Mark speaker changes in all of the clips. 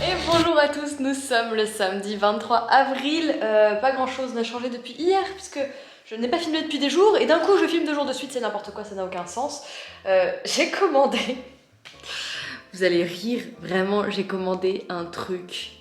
Speaker 1: Et bonjour à tous, nous sommes le samedi 23 avril. Pas grand chose n'a changé depuis hier puisque je n'ai pas filmé depuis des jours et d'un coup je filme 2 jours de suite, c'est n'importe quoi, ça n'a aucun sens. J'ai commandé, vous allez rire, vraiment j'ai commandé un truc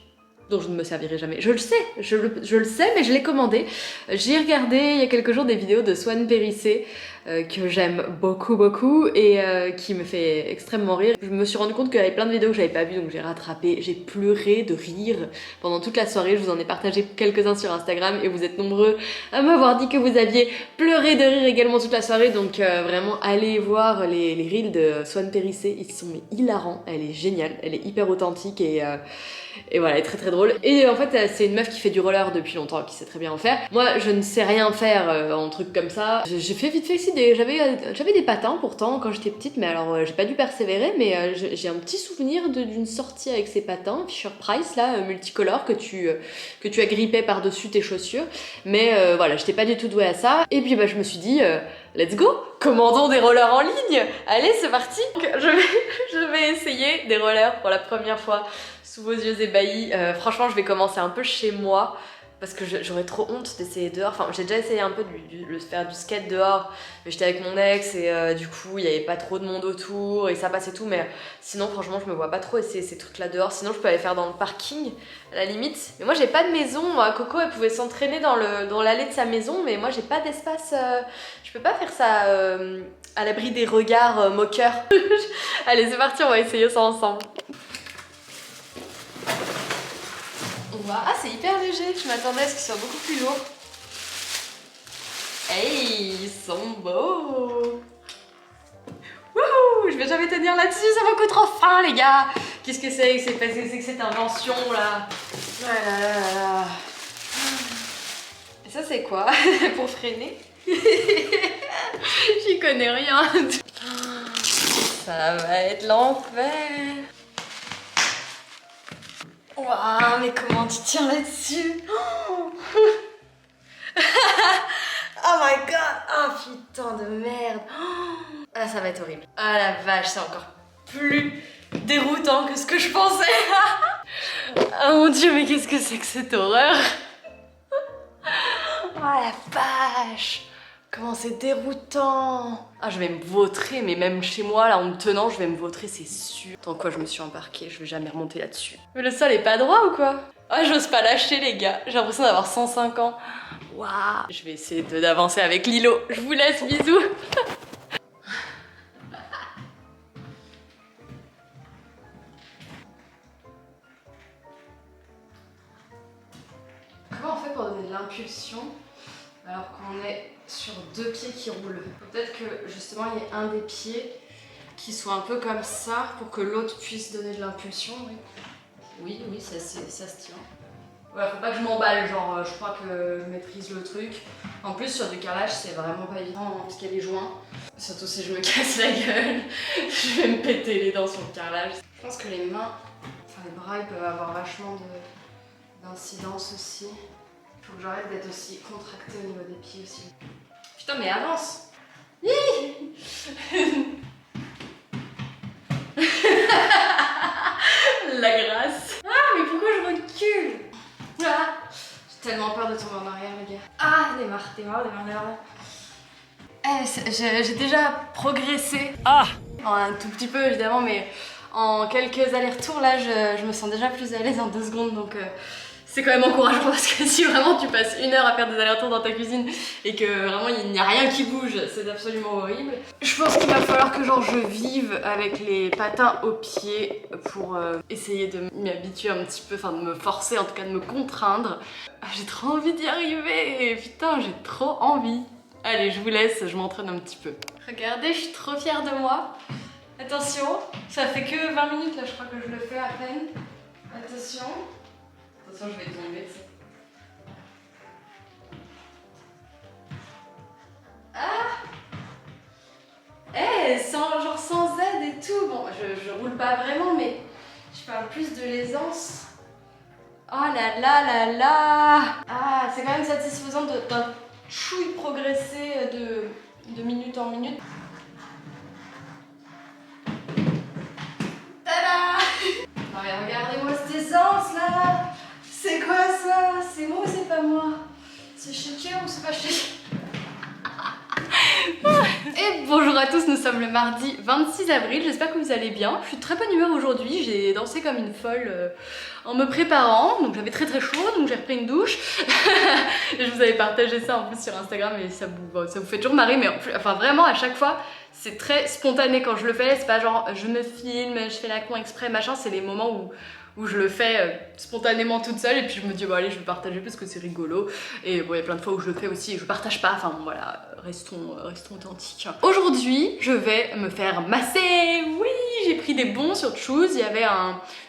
Speaker 1: dont je ne me servirai jamais. Je le sais, je le sais, mais je l'ai commandé. J'ai regardé il y a quelques jours des vidéos de Swan Périssé que j'aime beaucoup et qui me fait extrêmement rire. Je me suis rendu compte qu'il y avait plein de vidéos que j'avais pas vues, donc j'ai rattrapé. J'ai pleuré de rire pendant toute la soirée. Je vous en ai partagé quelques-uns sur Instagram et vous êtes nombreux à m'avoir dit que vous aviez pleuré de rire également toute la soirée. Donc vraiment, allez voir les reels de Swan Périssé. Ils sont hilarants. Elle est géniale, elle est hyper authentique et voilà, elle est très drôle. Et en fait, c'est une meuf qui fait du roller depuis longtemps, qui sait très bien en faire. Moi, je ne sais rien faire en truc comme ça. J'ai fait vite fait ici j'avais des patins pourtant quand j'étais petite, mais alors j'ai pas dû persévérer, mais j'ai un petit souvenir d'une sortie avec ces patins Fisher Price là, multicolores que tu agrippais par-dessus tes chaussures. Mais voilà, j'étais pas du tout douée à ça. Et puis bah, je me suis dit, let's go, commandons des rollers en ligne. Allez, c'est parti. Donc, je vais essayer des rollers pour la première fois sous vos yeux ébahis. Franchement, je vais commencer un peu chez moi parce que j'aurais trop honte d'essayer dehors. Enfin, j'ai déjà essayé un peu de faire du skate dehors, mais j'étais avec mon ex et du coup, il n'y avait pas trop de monde autour et ça passait tout. Mais sinon, franchement, je me vois pas trop essayer ces trucs-là dehors. Sinon, je peux aller faire dans le parking à la limite. Mais moi, j'ai pas de maison. Coco, elle pouvait s'entraîner dans l'allée de sa maison, mais moi, j'ai pas d'espace. Je peux pas faire ça à l'abri des regards moqueurs. Allez, c'est parti, on va essayer ça ensemble. Ah, c'est hyper léger, je m'attendais à ce qu'ils soient beaucoup plus lourds. Hey, ils sont beaux. Wouhou, je vais jamais tenir là-dessus, ça me coûte trop fin les gars. Qu'est-ce que c'est que cette invention là? Voilà. Et ça c'est quoi? Pour freiner? J'y connais rien. Ça va être l'enfer. Waouh, mais comment tu tiens là-dessus? Oh my god! Oh putain de merde! Ah, ça va être horrible. Ah la vache, c'est encore plus déroutant que ce que je pensais! Oh mon dieu, mais qu'est-ce que c'est que cette horreur? Oh la vache! Comment c'est déroutant! Ah, je vais me vautrer, mais même chez moi, là, en me tenant, je vais me vautrer, c'est sûr. Dans quoi je me suis embarquée, je vais jamais remonter là-dessus. Mais le sol est pas droit ou quoi? Ah, j'ose pas lâcher, les gars. J'ai l'impression d'avoir 105 ans. Waouh! Je vais essayer d'avancer avec Lilo. Je vous laisse, bisous! Comment on fait pour donner de l'impulsion alors qu'on est sur 2 pieds qui roulent? Peut-être que justement il y ait un des pieds qui soit un peu comme ça pour que l'autre puisse donner de l'impulsion. Oui, ça se tient. Ouais, faut pas que je m'emballe, genre je crois que je maîtrise le truc. En plus sur du carrelage c'est vraiment pas évident hein, parce qu'il y a les joints. Surtout si je me casse la gueule, je vais me péter les dents sur le carrelage. Je pense que les mains, enfin les bras ils peuvent avoir vachement d'incidence aussi. Faut que j'arrête d'être aussi contractée au niveau des pieds aussi. Putain mais avance! La grâce! Ah mais pourquoi je recule? Ah, j'ai tellement peur de tomber en arrière les gars. Ah démarre. J'ai déjà progressé. Ah! Un tout petit peu évidemment mais en quelques allers-retours là je me sens déjà plus à l'aise en 2 secondes donc c'est quand même encourageant parce que si vraiment tu passes 1 heure à faire des allers-retours dans ta cuisine et que vraiment il n'y a rien qui bouge, c'est absolument horrible. Je pense qu'il va falloir que genre je vive avec les patins aux pieds pour essayer de m'y habituer un petit peu, enfin de me forcer, en tout cas de me contraindre. J'ai trop envie d'y arriver, putain j'ai trop envie. Allez, je vous laisse, je m'entraîne un petit peu. Regardez, je suis trop fière de moi. Attention, ça fait que 20 minutes là, je crois que je le fais à peine. Attention. Attention, je vais tomber, tu sais. Ah! Eh, sans aide et tout. Bon, je roule pas vraiment, mais je parle plus de l'aisance. Oh là là là là! Ah, c'est quand même satisfaisant d'un chouille progresser de minute en minute. Tada! Non mais regardez-moi ces pas moi. C'est Chrétien ou c'est pas Chrétien? Et bonjour à tous, nous sommes le mardi 26 avril, j'espère que vous allez bien. Je suis de très bonne humeur aujourd'hui, j'ai dansé comme une folle en me préparant, donc j'avais très chaud, donc j'ai repris une douche. Et je vous avais partagé ça en plus sur Instagram et ça vous fait toujours marrer, mais enfin vraiment à chaque fois c'est très spontané quand je le fais, c'est pas genre je me filme, je fais la con exprès machin, c'est les moments où je le fais spontanément toute seule et puis je me dis bon allez je vais partager parce que c'est rigolo. Et bon il y a plein de fois où je le fais aussi et je partage pas, enfin bon voilà, restons authentiques. Aujourd'hui je vais me faire masser, oui j'ai pris des bons sur Choose, il y avait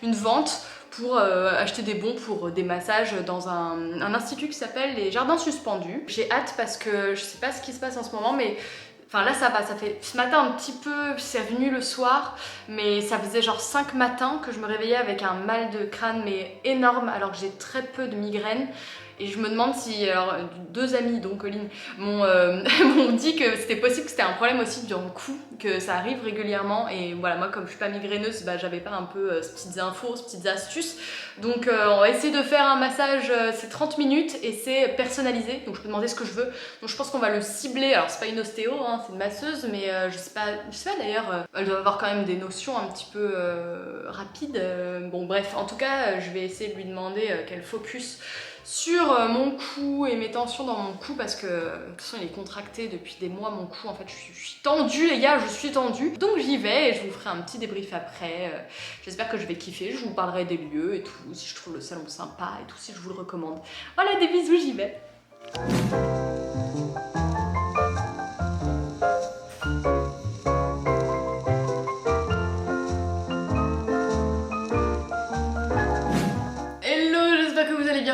Speaker 1: une vente pour acheter des bons pour des massages dans un institut qui s'appelle les Jardins Suspendus. J'ai hâte parce que je sais pas ce qui se passe en ce moment mais enfin là ça va, ça fait ce matin un petit peu, c'est venu le soir, mais ça faisait genre 5 matins que je me réveillais avec un mal de crâne mais énorme alors que j'ai très peu de migraines. Et je me demande si, alors deux amis dont Colline m'ont dit que c'était possible que c'était un problème aussi dans le cou, que ça arrive régulièrement. Et voilà, moi comme je suis pas migraineuse, bah, j'avais pas un peu ces petites infos, ces petites astuces. Donc on va essayer de faire un massage, c'est 30 minutes et c'est personnalisé. Donc je peux demander ce que je veux. Donc je pense qu'on va le cibler, alors c'est pas une ostéo, hein, c'est une masseuse, mais je sais pas d'ailleurs, elle doit avoir quand même des notions un petit peu rapides. Bon bref, en tout cas je vais essayer de lui demander qu'elle focus sur mon cou et mes tensions dans mon cou parce que de toute façon il est contracté depuis des mois mon cou, en fait je suis tendue les gars, je suis tendue, donc j'y vais et je vous ferai un petit débrief après. J'espère que je vais kiffer, je vous parlerai des lieux et tout, si je trouve le salon sympa et tout, si je vous le recommande. Voilà, des bisous, j'y vais.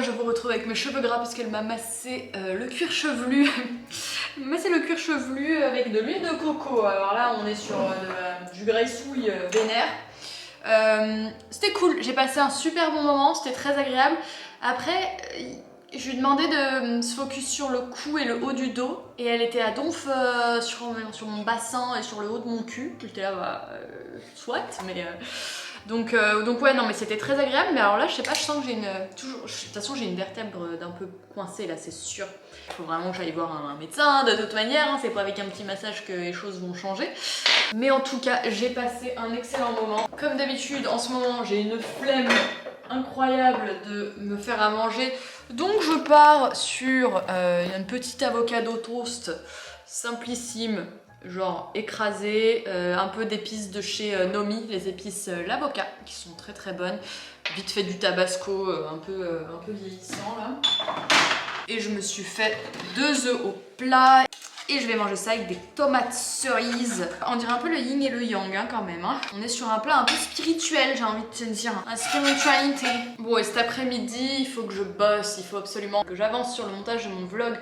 Speaker 1: Je vous retrouve avec mes cheveux gras parce qu'elle m'a massé le cuir chevelu. Elle m'a massé le cuir chevelu avec de l'huile de coco. Alors là on est sur du graissouille vénère. C'était cool, j'ai passé un super bon moment, c'était très agréable. Après je lui ai demandé de se focus sur le cou et le haut du dos et elle était à donf sur mon bassin et sur le haut de mon cul. J'étais là bah soit mais... Donc ouais non mais c'était très agréable, mais alors là je sais pas, je sens que j'ai de toute façon j'ai une vertèbre d'un peu coincée là, c'est sûr. Il faut vraiment que j'aille voir un médecin de toute manière, hein, c'est pas avec un petit massage que les choses vont changer. Mais en tout cas j'ai passé un excellent moment. Comme d'habitude en ce moment j'ai une flemme incroyable de me faire à manger, donc je pars sur une petite avocado toast simplissime, genre écrasé, un peu d'épices de chez Nomi, les épices l'avocat qui sont très bonnes, vite fait du tabasco un peu vieillissant là, et je me suis fait 2 œufs au plat et je vais manger ça avec des tomates cerises. On dirait un peu le yin et le yang hein, quand même hein. On est sur un plat un peu spirituel, j'ai envie de te dire, un spiritualité. Bon et cet après-midi il faut que je bosse, il faut absolument que j'avance sur le montage de mon vlog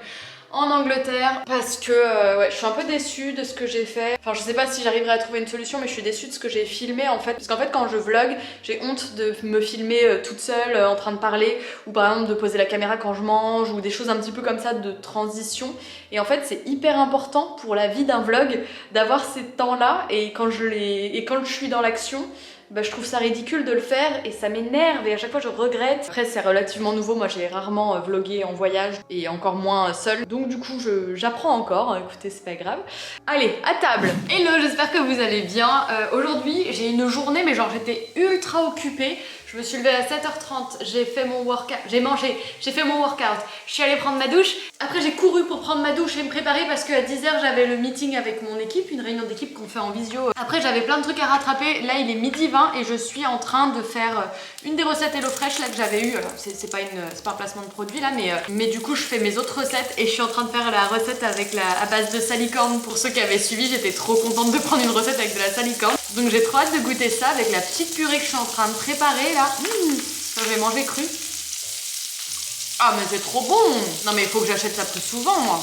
Speaker 1: en Angleterre parce que ouais, je suis un peu déçue de ce que j'ai fait. Enfin je sais pas si j'arriverai à trouver une solution, mais je suis déçue de ce que j'ai filmé en fait, parce qu'en fait quand je vlog j'ai honte de me filmer toute seule en train de parler, ou par exemple de poser la caméra quand je mange, ou des choses un petit peu comme ça de transition. Et en fait c'est hyper important pour la vie d'un vlog d'avoir ces temps là, et quand je suis dans l'action, bah, je trouve ça ridicule de le faire et ça m'énerve et à chaque fois je regrette. Après c'est relativement nouveau, moi j'ai rarement vlogué en voyage et encore moins seule, donc du coup j'apprends encore, écoutez c'est pas grave. Allez, à table. Hello, j'espère que vous allez bien. Aujourd'hui j'ai une journée mais genre j'étais ultra occupée. Je me suis levée à 7h30, j'ai fait mon workout, j'ai mangé, j'ai fait mon workout, je suis allée prendre ma douche. Après j'ai couru pour prendre ma douche et me préparer parce qu'à 10h j'avais le meeting avec mon équipe, une réunion d'équipe qu'on fait en visio. Après j'avais plein de trucs à rattraper, là il est midi 20 et je suis en train de faire une des recettes HelloFresh là que j'avais eu. Alors c'est pas un placement de produit là, mais du coup je fais mes autres recettes et je suis en train de faire la recette avec à base de salicorne. Pour ceux qui avaient suivi, j'étais trop contente de prendre une recette avec de la salicorne. Donc j'ai trop hâte de goûter ça avec la petite purée que je suis en train de préparer là. Je vais manger cru. Ah mais c'est trop bon. Non mais il faut que j'achète ça plus souvent moi.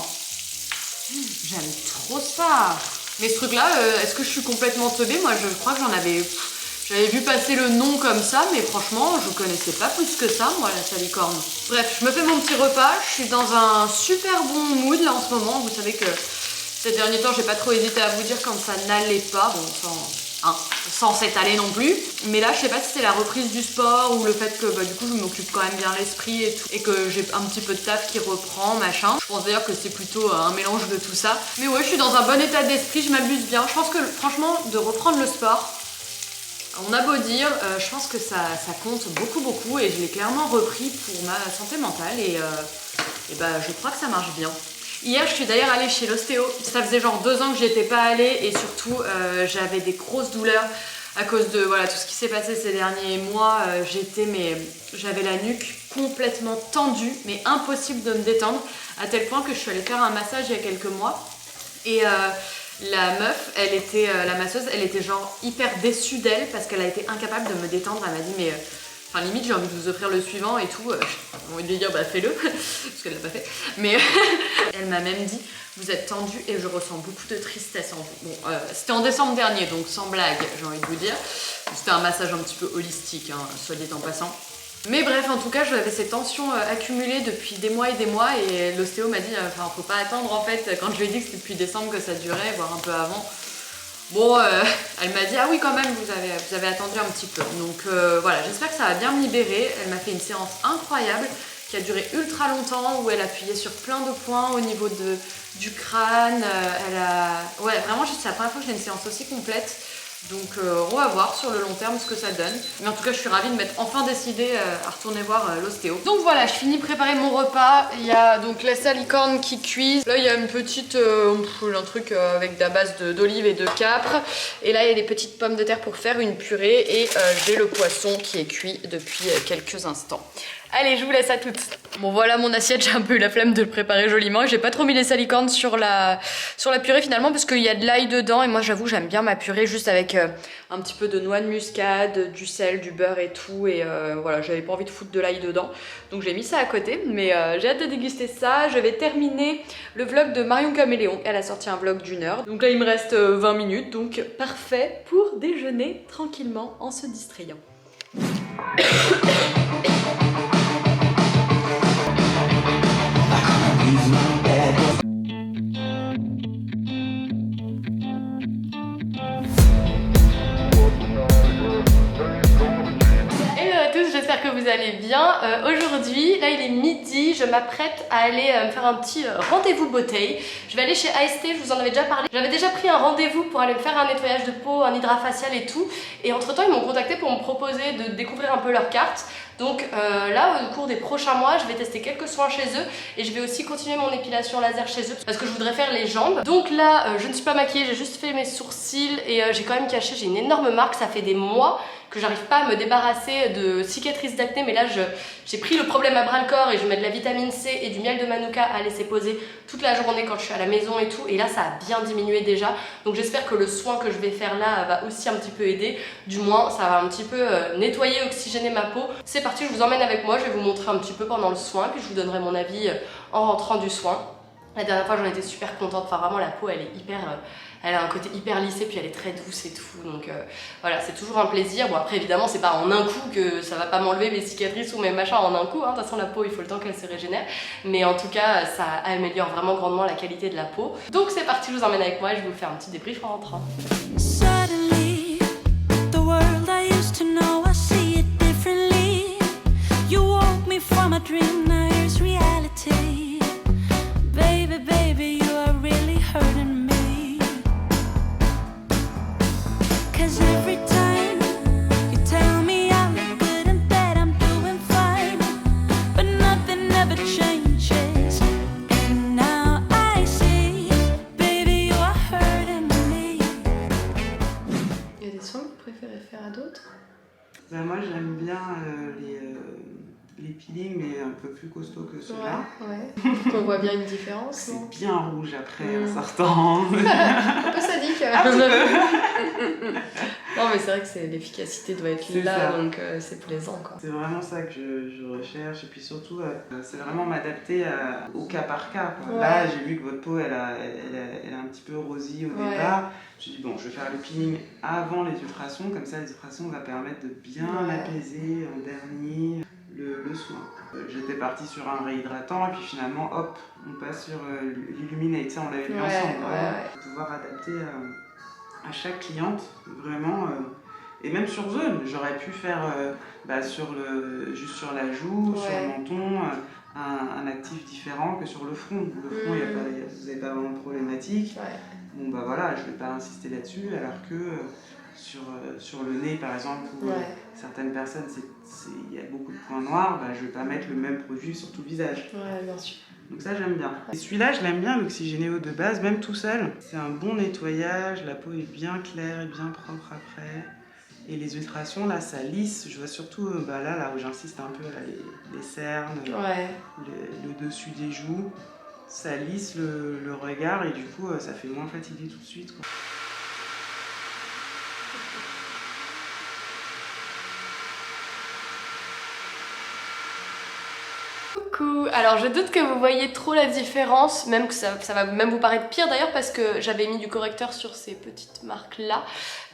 Speaker 1: J'aime trop ça. Mais ce truc là, est-ce que je suis complètement teubée? Moi je crois que j'avais vu passer le nom comme ça, mais franchement je connaissais pas plus que ça moi la salicorne. Bref, je me fais mon petit repas, je suis dans un super bon mood là en ce moment. Vous savez que ces derniers temps j'ai pas trop hésité à vous dire quand ça n'allait pas. Bon enfin, hein, sans s'étaler non plus. Mais là, je sais pas si c'est la reprise du sport ou le fait que du coup je m'occupe quand même bien l'esprit et tout, et que j'ai un petit peu de taf qui reprend, machin. Je pense d'ailleurs que c'est plutôt un mélange de tout ça. Mais ouais, je suis dans un bon état d'esprit, je m'amuse bien. Je pense que franchement, de reprendre le sport, on a beau dire, je pense que ça compte beaucoup et je l'ai clairement repris pour ma santé mentale et je crois que ça marche bien. Hier, je suis d'ailleurs allée chez l'ostéo. Ça faisait genre 2 ans que j'y étais pas allée et surtout, j'avais des grosses douleurs à cause de voilà, tout ce qui s'est passé ces derniers mois. J'avais la nuque complètement tendue, mais impossible de me détendre, à tel point que je suis allée faire un massage il y a quelques mois. Et la meuf, la masseuse, elle était genre hyper déçue d'elle parce qu'elle a été incapable de me détendre. Elle m'a dit mais... Enfin limite j'ai envie de vous offrir le suivant et tout, j'ai envie de lui dire bah fais-le, parce qu'elle l'a pas fait. Mais elle m'a même dit vous êtes tendu et je ressens beaucoup de tristesse en vous. Bon, c'était en décembre dernier donc sans blague j'ai envie de vous dire. C'était un massage un petit peu holistique, hein, soit dit en passant. Mais bref, en tout cas, j'avais ces tensions accumulées depuis des mois et l'ostéo m'a dit enfin faut pas attendre en fait, quand je lui ai dit que c'était depuis décembre que ça durait, voire un peu avant. Bon, elle m'a dit ah oui quand même vous avez attendu un petit peu. Donc voilà, j'espère que ça va bien me libérer. Elle m'a fait une séance incroyable qui a duré ultra longtemps où elle appuyait sur plein de points au niveau du crâne. Ouais, vraiment c'est la première fois que j'ai une séance aussi complète. Donc on va voir sur le long terme ce que ça donne. Mais en tout cas je suis ravie de m'être enfin décidée à retourner voir l'ostéo. Donc voilà, je finis de préparer mon repas. Il y a donc la salicorne qui cuise. Là il y a une petite, un truc avec de la base d'olive et de capre. Et là il y a des petites pommes de terre pour faire une purée. Et j'ai le poisson qui est cuit depuis quelques instants. Allez, je vous laisse à toutes. Bon voilà mon assiette, j'ai un peu eu la flemme de le préparer joliment. J'ai pas trop mis les salicornes sur la purée finalement parce qu'il y a de l'ail dedans. Et moi j'avoue j'aime bien ma purée juste avec un petit peu de noix de muscade, du sel, du beurre et tout. Et voilà, j'avais pas envie de foutre de l'ail dedans. Donc j'ai mis ça à côté. Mais j'ai hâte de déguster ça. Je vais terminer le vlog de Marion Caméléon. Elle a sorti un vlog d'1 heure. Donc là il me reste 20 minutes. Donc parfait pour déjeuner tranquillement en se distrayant. J'espère que vous allez bien. Aujourd'hui, là il est midi, je m'apprête à aller me faire un petit rendez-vous beauté. Je vais aller chez AST, je vous en avais déjà parlé. J'avais déjà pris un rendez-vous pour aller me faire un nettoyage de peau, un hydrafacial et tout. Et entre temps, ils m'ont contacté pour me proposer de découvrir un peu leur carte. Donc là, au cours des prochains mois, je vais tester quelques soins chez eux et je vais aussi continuer mon épilation laser chez eux parce que je voudrais faire les jambes. Donc là, je ne suis pas maquillée, j'ai juste fait mes sourcils et j'ai quand même caché, j'ai une énorme marque, ça fait des mois que j'arrive pas à me débarrasser de cicatrices d'acné, mais là j'ai pris le problème à bras le corps et je mets de la vitamine C et du miel de manuka à laisser poser toute la journée quand je suis à la maison et tout, et là ça a bien diminué déjà, donc j'espère que le soin que je vais faire là va aussi un petit peu aider, du moins ça va un petit peu nettoyer, oxygéner ma peau. C'est parti, je vous emmène avec moi, je vais vous montrer un petit peu pendant le soin, puis je vous donnerai mon avis en rentrant du soin. La dernière fois j'en étais super contente, enfin vraiment la peau elle est hyper... elle a un côté hyper lissé, puis elle est très douce et tout, donc voilà, c'est toujours un plaisir. Bon après évidemment c'est pas en un coup que ça va pas m'enlever mes cicatrices ou mes machins en un coup, hein. De toute façon la peau il faut le temps qu'elle se régénère, mais en tout cas ça améliore vraiment grandement la qualité de la peau. Donc c'est parti, je vous emmène avec moi et je vais vous faire un petit débrief en rentrant. Suddenly, the world I used to know, I see it differently. You woke me from a dream, now here's reality. Baby, baby, you are really hurting me. Cause every time you tell me I look good in bed, I'm doing fine, but nothing ever changes. And now I see, baby, you are hurting me. Il y a des soins que vous préférez faire à d'autres?
Speaker 2: Moi j'aime bien les peelings, mais un peu plus costauds que ceux-là.
Speaker 1: Ouais. On voit bien une différence.
Speaker 2: C'est bien rouge après en sortant.
Speaker 1: Un peu sadique.
Speaker 2: Un petit peu.
Speaker 1: Non mais c'est vrai que l'efficacité doit être là, ça. Donc c'est plaisant quoi.
Speaker 2: C'est vraiment ça que je recherche, et puis surtout c'est vraiment m'adapter au cas par cas, quoi. Ouais. Là j'ai vu que votre peau elle est un petit peu rosée au départ. Je me suis dit bon, je vais faire le peeling avant les ultrasons, comme ça les ultrasons va permettre de bien l'apaiser en dernier le soin. J'étais partie sur un réhydratant et puis finalement hop, on passe sur l'Illuminate, ça on l'avait vu ensemble, pour pouvoir adapter à chaque cliente, vraiment. Et même sur zone, j'aurais pu faire juste sur la joue, sur le menton, un actif différent que sur le front. Le front, vous n'avez pas vraiment de problématique. Bon bah voilà, je ne vais pas insister là-dessus, alors que sur le nez par exemple, où certaines personnes, il y a beaucoup de points noirs, bah, je ne vais pas mettre le même produit sur tout le visage.
Speaker 1: Ouais, bien sûr.
Speaker 2: Donc ça j'aime bien. Et celui-là je l'aime bien, l'Oxygénéo de base, même tout seul. C'est un bon nettoyage, la peau est bien claire et bien propre après. Et les ultrasons là ça lisse, je vois surtout là où j'insiste un peu, là, les cernes, le dessus des joues. Ça lisse le regard et du coup ça fait moins fatigué tout de suite, quoi.
Speaker 1: Coucou. Alors je doute que vous voyez trop la différence, même que ça va même vous paraître pire d'ailleurs parce que j'avais mis du correcteur sur ces petites marques là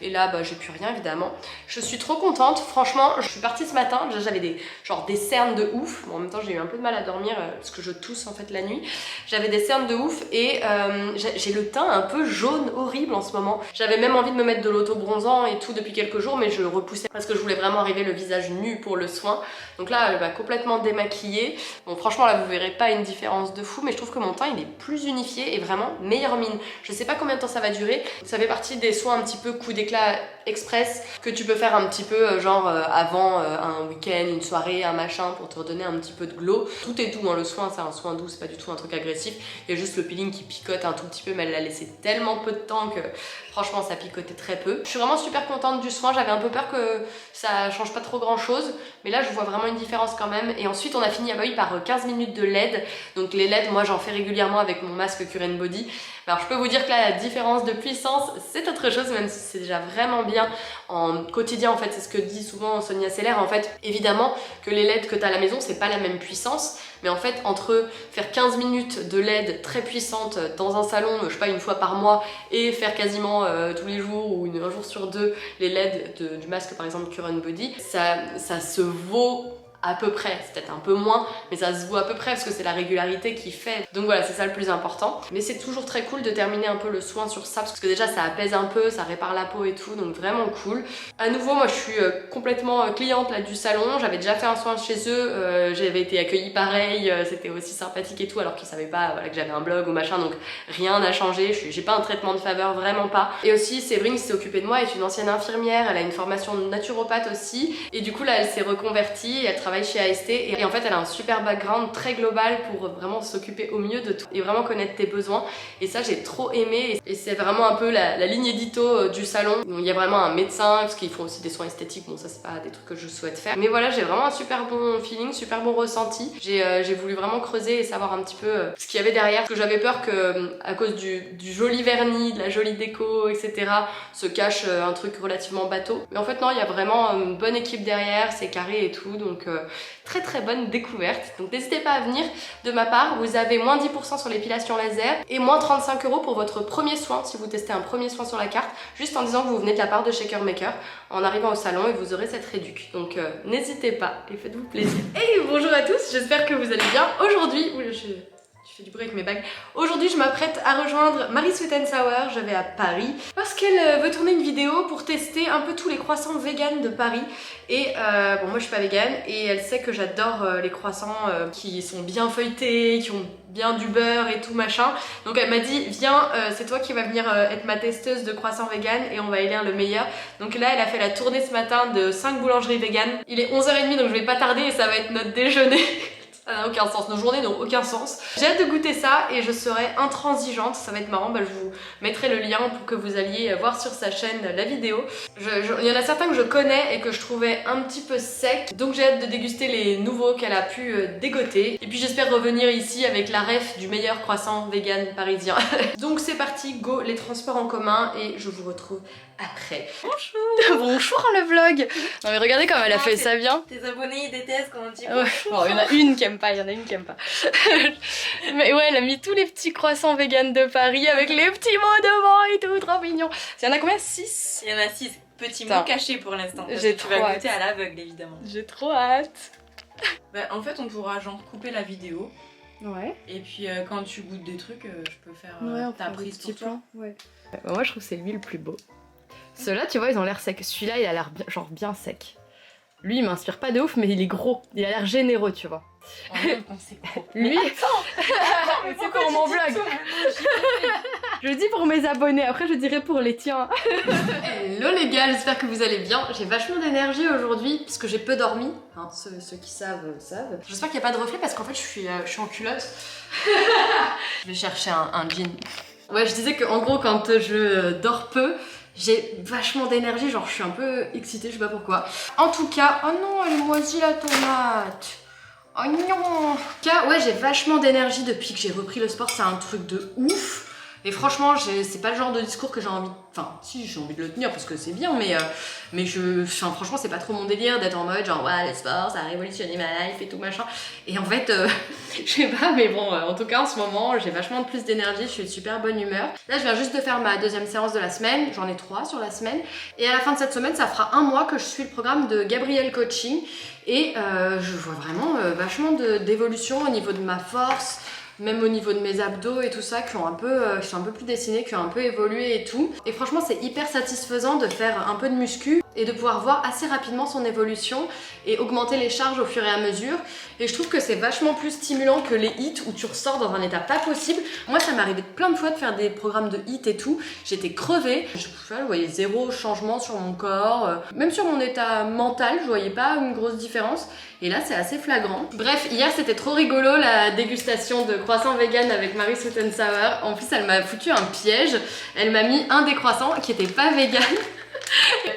Speaker 1: et là bah j'ai plus rien évidemment. Je suis trop contente, franchement je suis partie ce matin, déjà j'avais des cernes de ouf, bon, en même temps j'ai eu un peu de mal à dormir parce que je tousse en fait la nuit, j'avais des cernes de ouf et j'ai le teint un peu jaune horrible en ce moment. J'avais même envie de me mettre de l'auto-bronzant et tout depuis quelques jours mais je repoussais parce que je voulais vraiment arriver le visage nu pour le soin. Donc là elle va complètement démaquillée. Bon franchement là vous verrez pas une différence de fou mais je trouve que mon teint il est plus unifié et vraiment meilleure mine. Je sais pas combien de temps ça va durer, ça fait partie des soins un petit peu coup d'éclat express que tu peux faire un petit peu avant un week-end, une soirée, un machin pour te redonner un petit peu de glow. Tout est doux hein, le soin c'est un soin doux, c'est pas du tout un truc agressif, il y a juste le peeling qui picote un tout petit peu mais elle l'a laissé tellement peu de temps que franchement ça picotait très peu. Je suis vraiment super contente du soin, j'avais un peu peur que ça change pas trop grand chose mais là je vois vraiment une différence quand même. Et ensuite on a fini par 15 minutes de LED, donc les LED moi j'en fais régulièrement avec mon masque Cure & Body. Alors je peux vous dire que là la différence de puissance c'est autre chose, même si c'est déjà vraiment bien en quotidien en fait, c'est ce que dit souvent Sonia Seller en fait. Évidemment que les LED que tu as à la maison c'est pas la même puissance, mais en fait entre faire 15 minutes de LED très puissante dans un salon, je sais pas une fois par mois, et faire quasiment tous les jours ou un jour sur deux les LED du masque par exemple Cure & Body, ça se vaut à peu près, c'est peut-être un peu moins, mais ça se voit à peu près parce que c'est la régularité qui fait. Donc voilà, c'est ça le plus important. Mais c'est toujours très cool de terminer un peu le soin sur ça parce que déjà ça apaise un peu, ça répare la peau et tout, donc vraiment cool. À nouveau, moi je suis complètement cliente là du salon, j'avais déjà fait un soin chez eux, j'avais été accueillie pareil, c'était aussi sympathique et tout, alors qu'ils savaient pas voilà, que j'avais un blog ou machin, donc rien n'a changé, j'ai pas un traitement de faveur, vraiment pas. Et aussi Séverine qui s'est occupée de moi est une ancienne infirmière, elle a une formation de naturopathe aussi, et du coup là elle s'est reconvertie, elle travaille chez AST et en fait elle a un super background très global pour vraiment s'occuper au mieux de tout et vraiment connaître tes besoins, et ça j'ai trop aimé et c'est vraiment un peu la ligne édito du salon. Il y a vraiment un médecin parce qu'ils font aussi des soins esthétiques, bon ça c'est pas des trucs que je souhaite faire, mais voilà j'ai vraiment un super bon feeling, super bon ressenti. J'ai voulu vraiment creuser et savoir un petit peu ce qu'il y avait derrière, parce que j'avais peur que à cause du joli vernis, de la jolie déco etc se cache un truc relativement bateau, mais en fait non, il y a vraiment une bonne équipe derrière, c'est carré et tout, donc très très bonne découverte. Donc n'hésitez pas à venir de ma part, vous avez moins 10% sur l'épilation laser et moins 35 € pour votre premier soin si vous testez un premier soin sur la carte, juste en disant que vous venez de la part de Shaker Maker en arrivant au salon, et vous aurez cette réduc. Donc n'hésitez pas et faites-vous plaisir. Et bonjour à tous, j'espère que vous allez bien. Aujourd'hui, je fais du bruit avec mes bagues. Aujourd'hui, je m'apprête à rejoindre Marie Sweet & Sour, je vais à Paris, parce qu'elle veut tourner une vidéo pour tester un peu tous les croissants vegan de Paris. Et bon, moi je suis pas végane, et elle sait que j'adore les croissants qui sont bien feuilletés, qui ont bien du beurre et tout machin. Donc elle m'a dit, viens, c'est toi qui vas venir être ma testeuse de croissants vegan et on va élire le meilleur. Donc là, elle a fait la tournée ce matin de 5 boulangeries véganes. Il est 11h30, donc je vais pas tarder et ça va être notre déjeuner. Ça n'a aucun sens, nos journées n'ont aucun sens. J'ai hâte de goûter ça et je serai intransigeante, ça va être marrant, bah, je vous mettrai le lien pour que vous alliez voir sur sa chaîne la vidéo. Il y en a certains que je connais et que je trouvais un petit peu secs, donc j'ai hâte de déguster les nouveaux qu'elle a pu dégoter. Et puis j'espère revenir ici avec la ref du meilleur croissant vegan parisien. Donc c'est parti, go les transports en commun et je vous retrouve après. Bonjour. Bonjour le vlog. Non mais regardez comme elle a fait ça bien.
Speaker 3: Tes abonnés ils détestent quand on dit
Speaker 1: bonjour. Bon, il y en a une qui aime pas, il y en a une qui aime pas. Mais ouais, elle a mis tous les petits croissants vegan de Paris avec les petits mots devant et tout, trop mignon. Il y en a combien? 6?
Speaker 3: Il y en a 6. Petits mots cachés pour l'instant.
Speaker 1: J'ai trop hâte.
Speaker 3: Tu vas goûter à l'aveugle évidemment.
Speaker 1: J'ai trop hâte.
Speaker 3: Bah, en fait on pourra genre couper la vidéo.
Speaker 1: Ouais.
Speaker 3: Et puis quand tu goûtes des trucs, je peux faire ta prise
Speaker 1: petit
Speaker 3: pour toi.
Speaker 1: Ouais. Moi je trouve que c'est lui le plus beau. Ceux-là, tu vois, ils ont l'air secs. Celui-là, il a l'air genre bien sec. Lui, il m'inspire pas de ouf, mais il est gros. Il a l'air généreux, tu vois. Lui, c'est pour mon vlog. Je dis pour mes abonnés, après je dirai pour les tiens. Hello les gars, j'espère que vous allez bien. J'ai vachement d'énergie aujourd'hui parce que j'ai peu dormi. Hein, ceux qui savent, savent. J'espère qu'il n'y a pas de reflet parce qu'en fait je suis en culotte. Je vais chercher un jean. Ouais, je disais qu'en gros quand je dors peu, j'ai vachement d'énergie, genre je suis un peu excitée, je sais pas pourquoi. En tout cas, oh non, elle est moisie la tomate. Oh non. En tout cas, ouais, j'ai vachement d'énergie depuis que j'ai repris le sport, c'est un truc de ouf. Et franchement, c'est pas le genre de discours que j'ai envie... Enfin, si, j'ai envie de le tenir parce que c'est bien, mais enfin, franchement, c'est pas trop mon délire d'être en mode genre, ouais, le sport, ça a révolutionné ma life et tout machin. Et en fait, je sais pas, mais bon, en tout cas, en ce moment, j'ai vachement plus d'énergie, je suis de super bonne humeur. Là, je viens juste de faire ma deuxième séance de la semaine, j'en ai 3 sur la semaine. Et à la fin de cette semaine, ça fera 1 mois que je suis le programme de Gabriel Coaching. Et je vois vraiment vachement d'évolution au niveau de ma force, même au niveau de mes abdos et tout ça, qui sont un peu plus dessinés, qui ont un peu évolué et tout. Et franchement, c'est hyper satisfaisant de faire un peu de muscu et de pouvoir voir assez rapidement son évolution et augmenter les charges au fur et à mesure. Et je trouve que c'est vachement plus stimulant que les hits où tu ressors dans un état pas possible. Moi, ça m'est arrivé plein de fois de faire des programmes de hits et tout. J'étais crevée. Je voyais zéro changement sur mon corps. Même sur mon état mental, je voyais pas une grosse différence. Et là, c'est assez flagrant. Bref, hier, c'était trop rigolo la dégustation de croissants vegan avec Marie Sweet and Sour. En plus, elle m'a foutu un piège. Elle m'a mis un des croissants qui était pas vegan.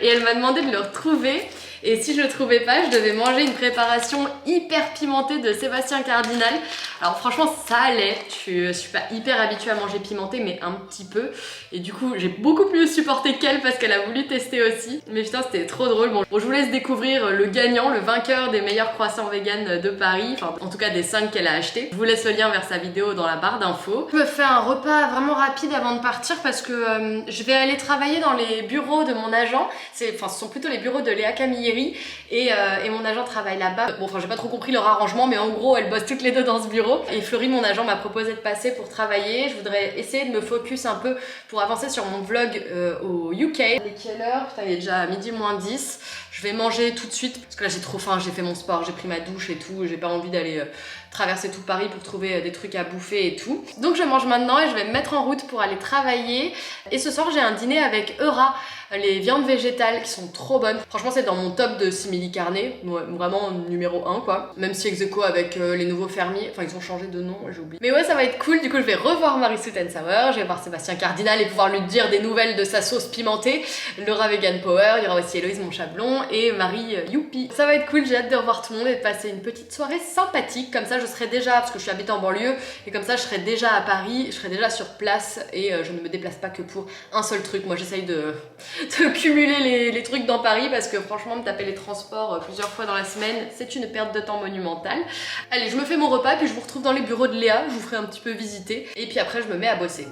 Speaker 1: Et elle m'a demandé de le retrouver. Et si je le trouvais pas, je devais manger une préparation hyper pimentée de Sébastien Cardinal. Alors franchement, ça allait. Je suis pas hyper habituée à manger pimenté, mais un petit peu. Et du coup, j'ai beaucoup plus supporté qu'elle parce qu'elle a voulu tester aussi. Mais putain, c'était trop drôle. Bon, je vous laisse découvrir le gagnant, le vainqueur des meilleurs croissants vegan de Paris. Enfin, en tout cas des 5 qu'elle a achetés. Je vous laisse le lien vers sa vidéo dans la barre d'infos. Je me fais un repas vraiment rapide avant de partir parce que je vais aller travailler dans les bureaux de mon agent. Ce sont plutôt les bureaux de Léa Camilleri. Et mon agent travaille là-bas. Bon, enfin, j'ai pas trop compris leur arrangement, mais en gros, elles bossent toutes les deux dans ce bureau. Et Fleury, mon agent, m'a proposé de passer pour travailler. Je voudrais essayer de me focus un peu pour avancer sur mon vlog au UK. Il est quelle heure? Putain, il est déjà midi moins 10. Je vais manger tout de suite parce que là, j'ai trop faim. J'ai fait mon sport, j'ai pris ma douche et tout. J'ai pas envie d'aller traverser tout Paris pour trouver des trucs à bouffer et tout. Donc, je mange maintenant et je vais me mettre en route pour aller travailler. Et ce soir, j'ai un dîner avec Eura. Les viandes végétales qui sont trop bonnes. Franchement, c'est dans mon top de simili carne. Ouais, vraiment numéro 1 quoi. Même si ex-aequo avec les nouveaux fermiers. Enfin, ils ont changé de nom, j'ai oublié. Mais ouais, ça va être cool. Du coup, je vais revoir Marie Sweet and Sour. Je vais voir Sébastien Cardinal et pouvoir lui dire des nouvelles de sa sauce pimentée. Laura Vegan Power. Il y aura aussi Héloïse Monchablon et Marie Youpi. Ça va être cool. J'ai hâte de revoir tout le monde et de passer une petite soirée sympathique. Comme ça, je serai déjà, parce que je suis habitée en banlieue, et comme ça, je serai déjà à Paris. Je serai déjà sur place et je ne me déplace pas que pour un seul truc. Moi, j'essaye de cumuler les trucs dans Paris parce que franchement me taper les transports plusieurs fois dans la semaine, c'est une perte de temps monumentale. Allez, je me fais mon repas puis je vous retrouve dans les bureaux de Léa, je vous ferai un petit peu visiter et puis après je me mets à bosser.